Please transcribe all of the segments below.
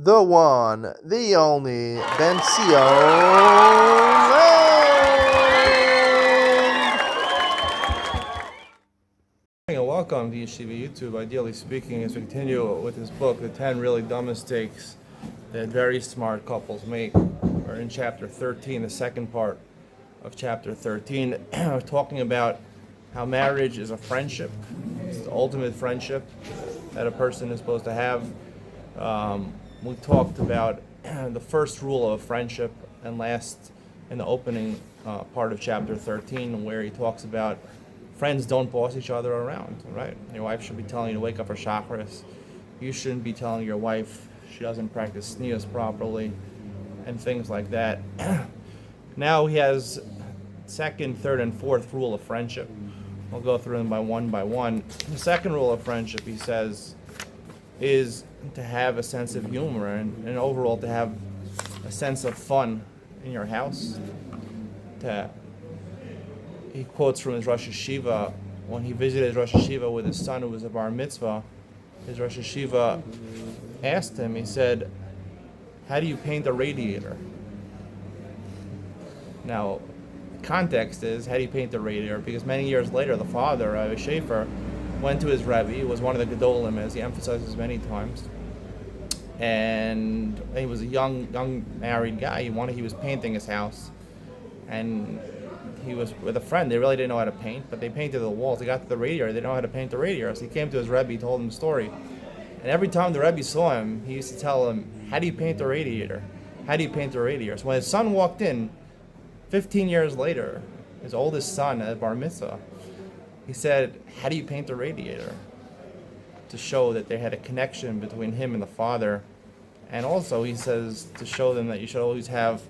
the one, the only, Bencio And welcome to Yeshiva YouTube. Ideally speaking, as we continue with this book, The 10 Really Dumb Mistakes That Very Smart Couples Make. We're in chapter 13, the second part of chapter 13, talking about how marriage is a friendship. It's the ultimate friendship that a person is supposed to have. We talked about the first rule of friendship, and last in the opening part of chapter 13, where he talks about friends don't boss each other around, right? Your wife should be telling you to wake up for chakras. You shouldn't be telling your wife she doesn't practice sneas properly, and things like that. Now he has second, third, and fourth rule of friendship. We'll go through them by one. The second rule of friendship, he says, is to have a sense of humor and overall to have a sense of fun in your house. He quotes from his Rosh Hashiva, when he visited his Rosh Hashiva with his son who was a bar mitzvah. His Rosh Hashiva asked him, he said, how do you paint a radiator? Now, context is, how do you paint a radiator? Because many years later, the father, Rabbi Schaefer, went to his Rebbe. He was one of the Gedolim, as he emphasizes many times. And he was a young married guy. He was painting his house. And he was with a friend. They really didn't know how to paint, but they painted the walls. They got to the radiator. They didn't know how to paint the radiator. So he came to his Rebbe, he told him the story. And every time the Rebbe saw him, he used to tell him, how do you paint the radiator? How do you paint the radiator? So when his son walked in, 15 years later, his oldest son at bar mitzvah, he said, how do you paint the radiator? To show that they had a connection between him and the father. And also, he says, to show them that you should always have,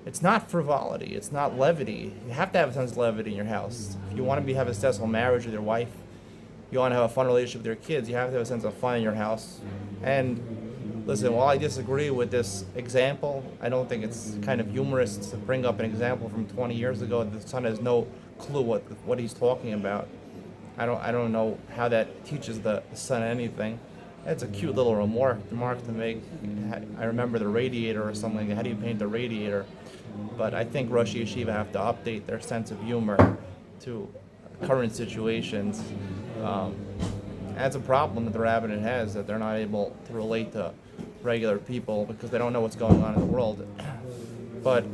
it's not frivolity, it's not levity. You have to have a sense of levity in your house. If you want to have a successful marriage with your wife, you want to have a fun relationship with your kids, you have to have a sense of fun in your house. And listen, while I disagree with this example, I don't think it's kind of humorous to bring up an example from 20 years ago. The son has no clue what he's talking about. I don't know how that teaches the son anything. It's a cute little remark to make. I remember the radiator or something. How do you paint the radiator? But I think Rosh Yeshiva have to update their sense of humor to current situations. That's a problem that the rabbinate has, that they're not able to relate to regular people because they don't know what's going on in the world. But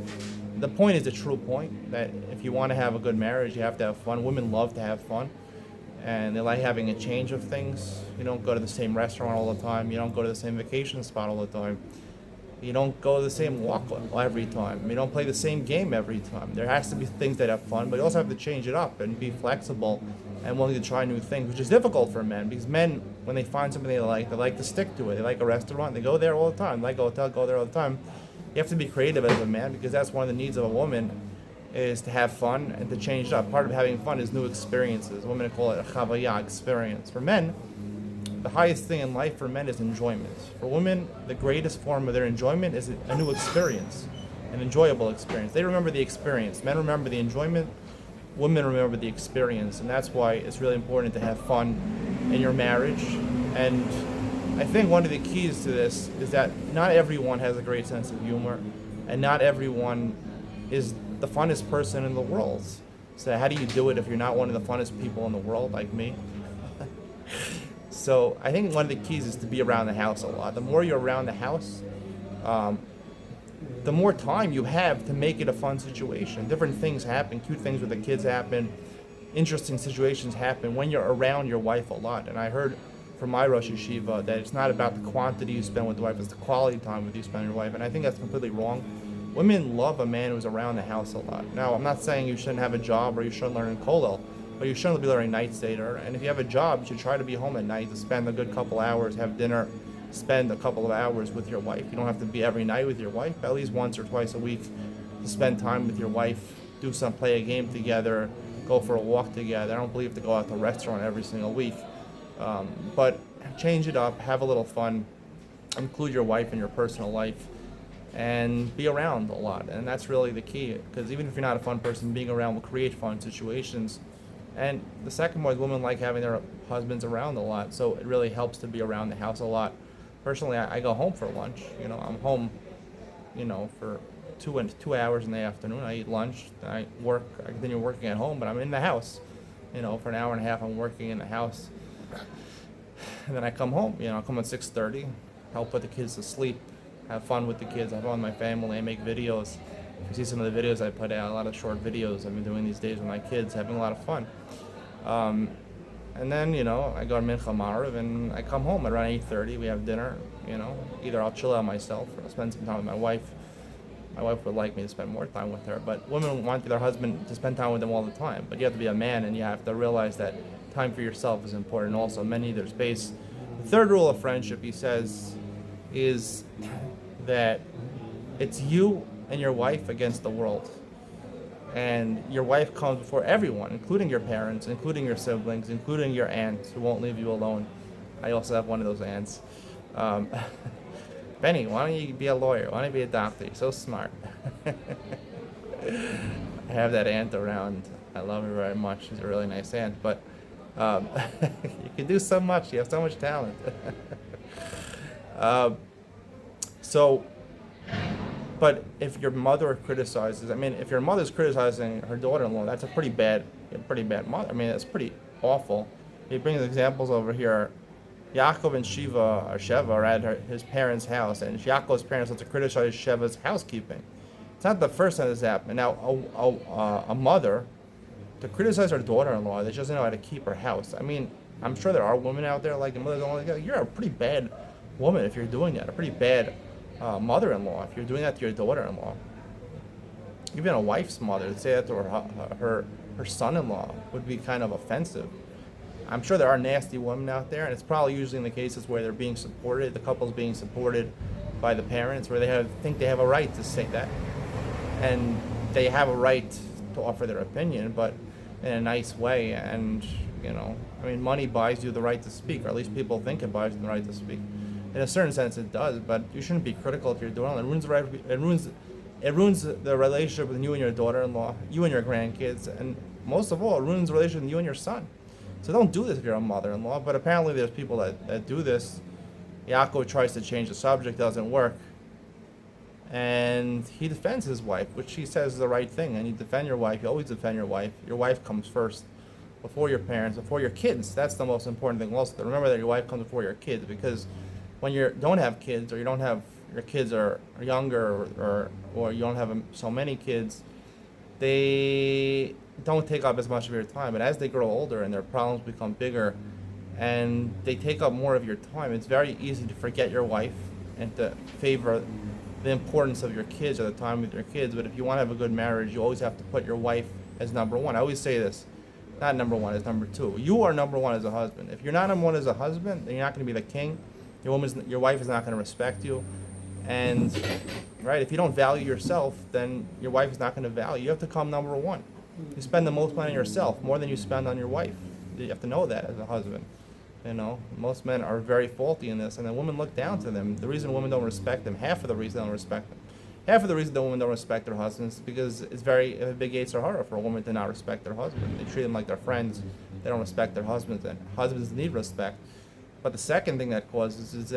the point is a true point, that if you want to have a good marriage, you have to have fun. Women love to have fun, and they like having a change of things. You don't go to the same restaurant all the time. You don't go to the same vacation spot all the time. You don't go to the same walk every time. You don't play the same game every time. There has to be things that have fun, but you also have to change it up and be flexible and willing to try new things, which is difficult for men, because men, when they find something they like to stick to it. They like a restaurant, they go there all the time. They like a hotel, go there all the time. You have to be creative as a man, because that's one of the needs of a woman, is to have fun and to change it up. Part of having fun is new experiences. Women call it a chavaya, experience. For men, the highest thing in life for men is enjoyment. For women, the greatest form of their enjoyment is a new experience, an enjoyable experience. They remember the experience. Men remember the enjoyment. Women remember the experience. And that's why it's really important to have fun in your marriage. And I think one of the keys to this is that not everyone has a great sense of humor, and not everyone is the funnest person in the world. So how do you do it if you're not one of the funnest people in the world, like me? So I think one of the keys is to be around the house a lot. The more you're around the house, the more time you have to make it a fun situation. Different things happen, cute things with the kids happen, interesting situations happen when you're around your wife a lot. And I heard from my Rosh Yeshiva that it's not about the quantity you spend with the wife, it's the quality time with you spend with your wife. And I think that's completely wrong. Women love a man who's around the house a lot. Now, I'm not saying you shouldn't have a job or you shouldn't learn in kollel, but you shouldn't be learning night Seder. And if you have a job, you should try to be home at night to spend a good couple hours, have dinner, spend a couple of hours with your wife. You don't have to be every night with your wife, but at least once or twice a week to spend time with your wife, play a game together, go for a walk together. I don't believe to go out to a restaurant every single week. But change it up, have a little fun, include your wife in your personal life, and be around a lot. And that's really the key, because even if you're not a fun person, being around will create fun situations. And the second one is women like having their husbands around a lot, so it really helps to be around the house a lot. Personally, I go home for lunch. I'm home, for 2 hours in the afternoon. I eat lunch. Then I work. I continue working at home, but I'm in the house. For an hour and a half, I'm working in the house, and then I come home. I come at 6:30, help put the kids to sleep, have fun with the kids, have fun with my family. I make videos. You see some of the videos I put out, a lot of short videos I've been doing these days with my kids, having a lot of fun. And then, I go to Mincha Marav and I come home at around 8:30. We have dinner, Either I'll chill out myself or I'll spend some time with my wife. My wife would like me to spend more time with her, but women want their husband to spend time with them all the time. But you have to be a man and you have to realize that time for yourself is important also. Men need their space. The third rule of friendship, he says, is that it's you and your wife against the world. And your wife comes before everyone, including your parents, including your siblings, including your aunt who won't leave you alone. I also have one of those aunts. Benny, why don't you be a lawyer? Why don't you be a doctor? You're so smart. I have that aunt around. I love her very much. She's a really nice aunt. But you can do so much. You have so much talent. But if your mother criticizes, if your mother's criticizing her daughter-in-law, that's a pretty bad mother. That's pretty awful. He brings examples over here. Yaakov and Sheva are at his parents' house, and Yaakov's parents want to criticize Sheva's housekeeping. It's not the first time this happened. Now, a mother to criticize her daughter-in-law that she doesn't know how to keep her house. I'm sure there are women out there like the mothers don't like. You're a pretty bad woman if you're doing that. A pretty bad mother-in-law if you're doing that to your daughter-in-law. Even a wife's mother to say that to her son-in-law would be kind of offensive. I'm sure there are nasty women out there, and it's probably usually in the cases where they're being supported, the couple's being supported by the parents, where they think they have a right to say that, and they have a right to offer their opinion, but in a nice way. And money buys you the right to speak, or at least people think it buys you the right to speak. In a certain sense, it does, but you shouldn't be critical if you're doing it. It ruins the relationship with you and your daughter-in-law, you and your grandkids, and most of all, it ruins the relationship with you and your son. So don't do this if you're a mother-in-law. But apparently, there's people that do this. Yaakov tries to change the subject, doesn't work, and he defends his wife, which he says is the right thing. And you defend your wife. You always defend your wife. Your wife comes first, before your parents, before your kids. That's the most important thing. Also, remember that your wife comes before your kids, because when you don't have kids, or your kids are younger, or you don't have so many kids, they don't take up as much of your time. But as they grow older and their problems become bigger and they take up more of your time, it's very easy to forget your wife and to favor the importance of your kids or the time with your kids. But if you want to have a good marriage, you always have to put your wife as number one. I always say this, not number one, as number two. You are number one as a husband. If you're not number one as a husband, then you're not going to be the king. Your wife is not going to respect you. And if you don't value yourself, then your wife is not going to value. You have to come number one. You spend the most money on yourself, more than you spend on your wife. You have to know that as a husband. Most men are very faulty in this, and then women look down to them. The reason women don't respect them, half of the reason they don't respect them, half of the reason the women don't respect their husbands is because it's a big yetzer hara for a woman to not respect their husband. They treat them like their friends. They don't respect their husbands, and husbands need respect. But the second thing that causes is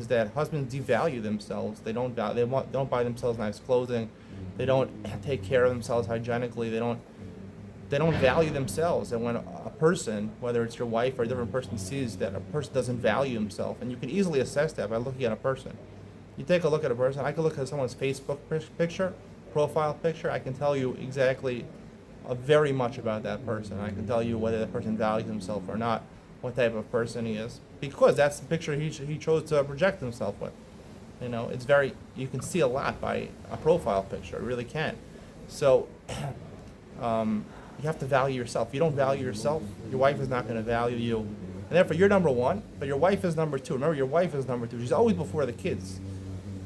that husbands devalue themselves. They don't buy themselves nice clothing. They don't take care of themselves hygienically. They don't value themselves. And when a person, whether it's your wife or a different person, sees that a person doesn't value himself, and you can easily assess that by looking at a person. You take a look at a person. I can look at someone's Facebook picture, profile picture. I can tell you exactly very much about that person. I can tell you whether that person values himself or not, what type of person he is, because that's the picture he chose to project himself with. You can see a lot by a profile picture. You really can. So you have to value yourself. If you don't value yourself, your wife is not going to value you. And therefore, you're number one, but your wife is number two. Remember, your wife is number two. She's always before the kids.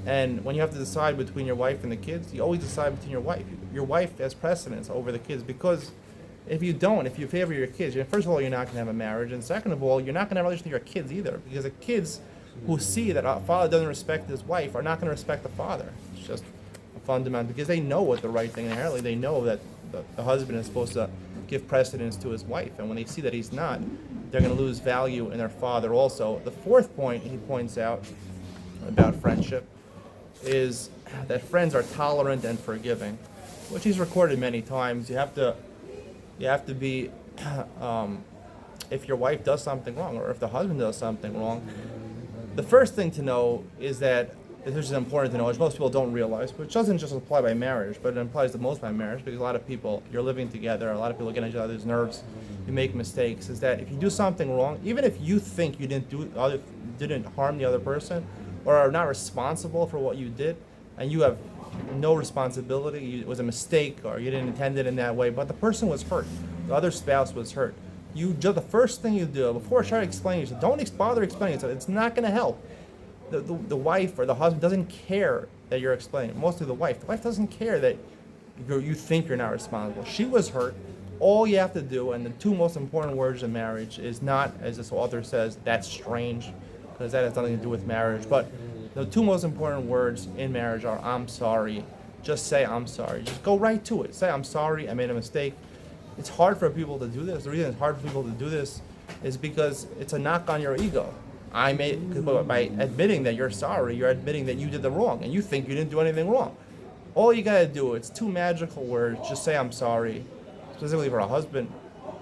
And when you have to decide between your wife and the kids, you always decide between your wife. Your wife has precedence over the kids, because if you favor your kids, first of all, you're not going to have a marriage. And second of all, you're not going to have a relationship with your kids either, because the kids who see that a father doesn't respect his wife are not going to respect the father. It's just a fundamental, because they know what the right thing inherently. They know that the husband is supposed to give precedence to his wife, and when they see that he's not, they're going to lose value in their father also. The fourth point he points out about friendship is that friends are tolerant and forgiving, which he's recorded many times. You have to be, if your wife does something wrong or if the husband does something wrong, the first thing to know is that, this is important to know, which most people don't realize, which doesn't just apply by marriage, but it applies the most by marriage, because a lot of people, you're living together, a lot of people get on each other's nerves, you make mistakes, is that if you do something wrong, even if you think you didn't harm the other person, or are not responsible for what you did, and you have no responsibility, it was a mistake, or you didn't intend it in that way, but the person was hurt, the other spouse was hurt. The first thing you do, before trying to explain yourself, don't bother explaining yourself, it's not going to help. The wife or the husband doesn't care that you're explaining. Mostly the wife. The wife doesn't care that you think you're not responsible. She was hurt. All you have to do, and the two most important words in marriage is not, as this author says, that's strange, because that has nothing to do with marriage. But the two most important words in marriage are, I'm sorry. Just say, I'm sorry. Just go right to it. Say, I'm sorry, I made a mistake. It's hard for people to do this. The reason it's hard for people to do this is because it's a knock on your ego. By admitting that you're sorry, you're admitting that you did the wrong, and you think you didn't do anything wrong. All you gotta do, it's two magical words, just say I'm sorry. Specifically for a husband,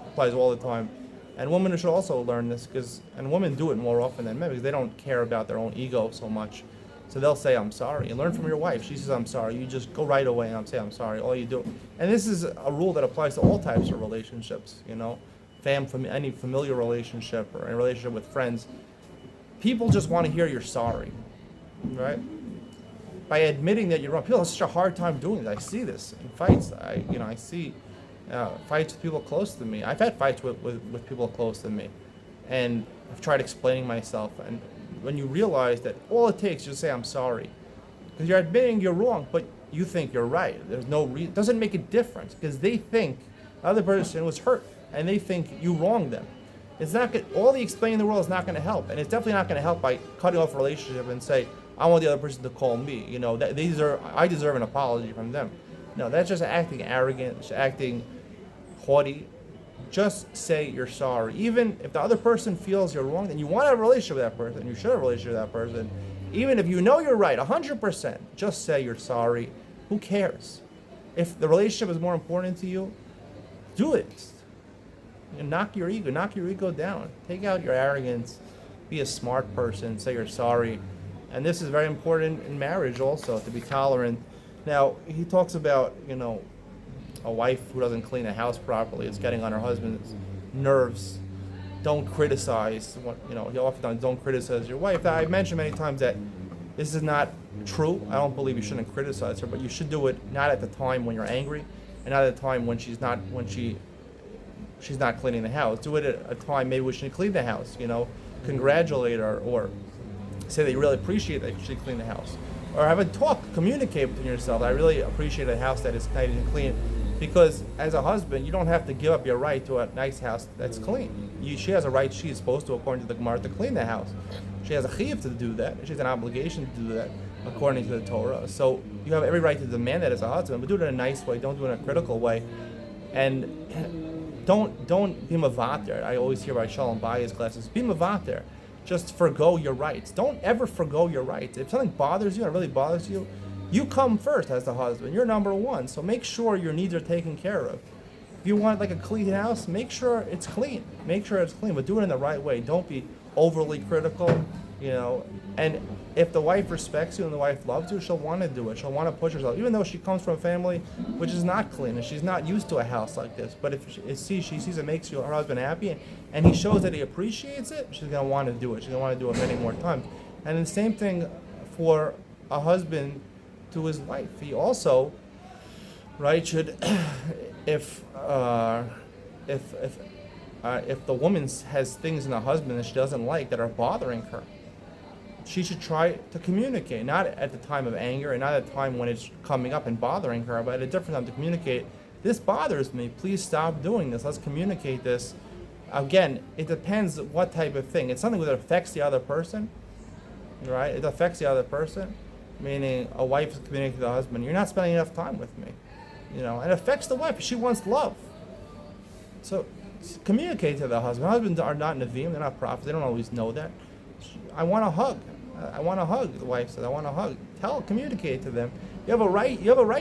applies all the time. And women should also learn this, and women do it more often than men, because they don't care about their own ego so much. So they'll say I'm sorry, and learn from your wife. She says I'm sorry, you just go right away and say I'm sorry, all you do. And this is a rule that applies to all types of relationships, any familiar relationship or a relationship with friends. People just want to hear you're sorry, right? By admitting that you're wrong, people have such a hard time doing this. I see this in fights. I see fights with people close to me. I've had fights with people close to me, and I've tried explaining myself. And when you realize that all it takes is just say I'm sorry, because you're admitting you're wrong, but you think you're right. There's no reason. It doesn't make a difference, because they think the other person was hurt, and they think you wronged them. It's not good. All the explaining in the world is not going to help, and it's definitely not going to help by cutting off a relationship and say, I want the other person to call me. I deserve an apology from them. No, that's just acting arrogant, just acting haughty. Just say you're sorry. Even if the other person feels you're wrong, then you want to have a relationship with that person. You should have a relationship with that person. Even if you know you're right, 100%, just say you're sorry. Who cares? If the relationship is more important to you, do it. Knock your ego down. Take out your arrogance. Be a smart person. Say you're sorry. And this is very important in marriage also, to be tolerant. Now, he talks about, a wife who doesn't clean the house properly. It's getting on her husband's nerves. Don't criticize. He oftentimes don't criticize your wife. I've mentioned many times that this is not true. I don't believe you shouldn't criticize her, but you should do it not at the time when you're angry, and not at the time when she's not cleaning the house. Do it at a time maybe when she clean the house. Congratulate her, or say that you really appreciate that she cleaned the house, or have a talk, communicate between yourself. I really appreciate a house that is nice and clean, because as a husband, you don't have to give up your right to a nice house that's clean. She has a right. She's supposed to, according to the Gemara, to clean the house. She has a chiyuv to do that. She has an obligation to do that, according to the Torah. So you have every right to demand that as a husband, but do it in a nice way. Don't do it in a critical way, and don't be mavater. I always hear about Shalom Bay's classes. Be mavater. Just forgo your rights. Don't ever forgo your rights. If something bothers you, and it really bothers you, you come first as the husband. You're number one. So make sure your needs are taken care of. If you want like a clean house, make sure it's clean. Make sure it's clean, but do it in the right way. Don't be overly critical, And if the wife respects you and the wife loves you, she'll want to do it. She'll want to push herself, even though she comes from a family which is not clean and she's not used to a house like this. But if she sees it makes her husband happy, and he shows that he appreciates it, she's going to want to do it. She's going to want to do it many more times. And the same thing for a husband to his wife. He also, right, should, if the woman has things in the husband that she doesn't like that are bothering her, she should try to communicate, not at the time of anger and not at the time when it's coming up and bothering her, but at a different time to communicate. This bothers me. Please stop doing this. Let's communicate this. Again, it depends what type of thing. It's something that affects the other person, right? It affects the other person, meaning a wife is communicating to the husband, you're not spending enough time with me, and it affects the wife. She wants love. So Communicate to the husband. Husbands are not Nevi'im, they're not prophets, they don't always know that. I want a hug. I want a hug, the wife says. I want a hug. Communicate to them. You have a right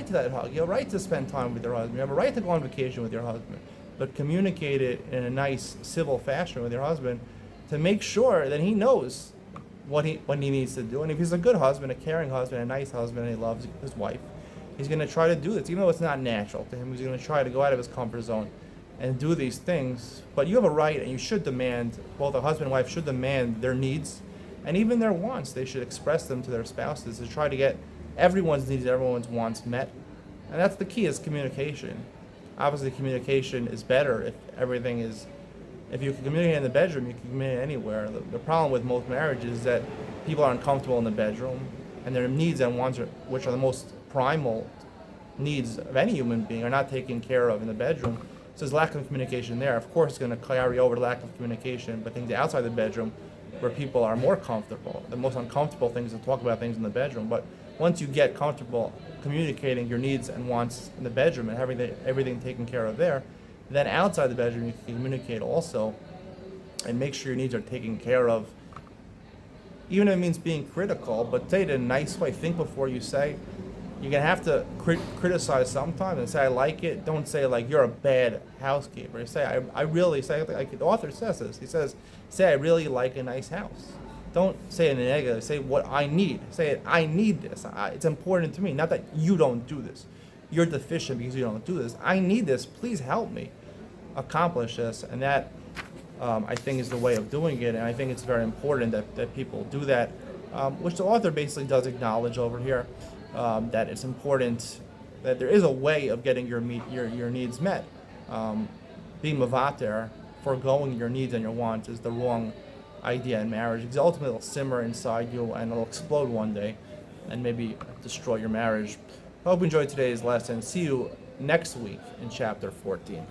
to that hug. You have a right to spend time with your husband. You have a right to go on vacation with your husband. But communicate it in a nice, civil fashion with your husband to make sure that he knows what he needs to do. And if he's a good husband, a caring husband, a nice husband, and he loves his wife, he's going to try to do this. Even though it's not natural to him, he's going to try to go out of his comfort zone and do these things. But you have a right, and you should demand, both a husband and wife should demand their needs and even their wants. They should express them to their spouses to try to get everyone's needs, everyone's wants met. And that's the key, is communication. Obviously, communication is better if you can communicate in the bedroom, you can communicate anywhere. The problem with most marriages is that people are uncomfortable in the bedroom, and their needs and wants, which are the most primal needs of any human being, are not taken care of in the bedroom. So there's lack of communication there. Of course, it's going to carry over to lack of communication, but things outside the bedroom where people are more comfortable. The most uncomfortable things is to talk about things in the bedroom. But once you get comfortable communicating your needs and wants in the bedroom and everything taken care of there, then outside the bedroom you can communicate also and make sure your needs are taken care of. Even if it means being critical, but say it in a nice way. Think before you say. You're going to have to criticize sometimes and say, I like it. Don't say, like, you're a bad housekeeper. You say, I really, say, like the author says this. He says, say, I really like a nice house. Don't say it in a negative. Say what I need. Say it, I need this. It's important to me. Not that you don't do this. You're deficient because you don't do this. I need this. Please help me accomplish this. And that, I think, is the way of doing it. And I think it's very important that people do that, which the author basically does acknowledge over here. That it's important that there is a way of getting your needs met. Being mavater, foregoing your needs and your wants, is the wrong idea in marriage, because ultimately it'll simmer inside you and it'll explode one day and maybe destroy your marriage. I hope you enjoyed today's lesson. See you next week in chapter 14.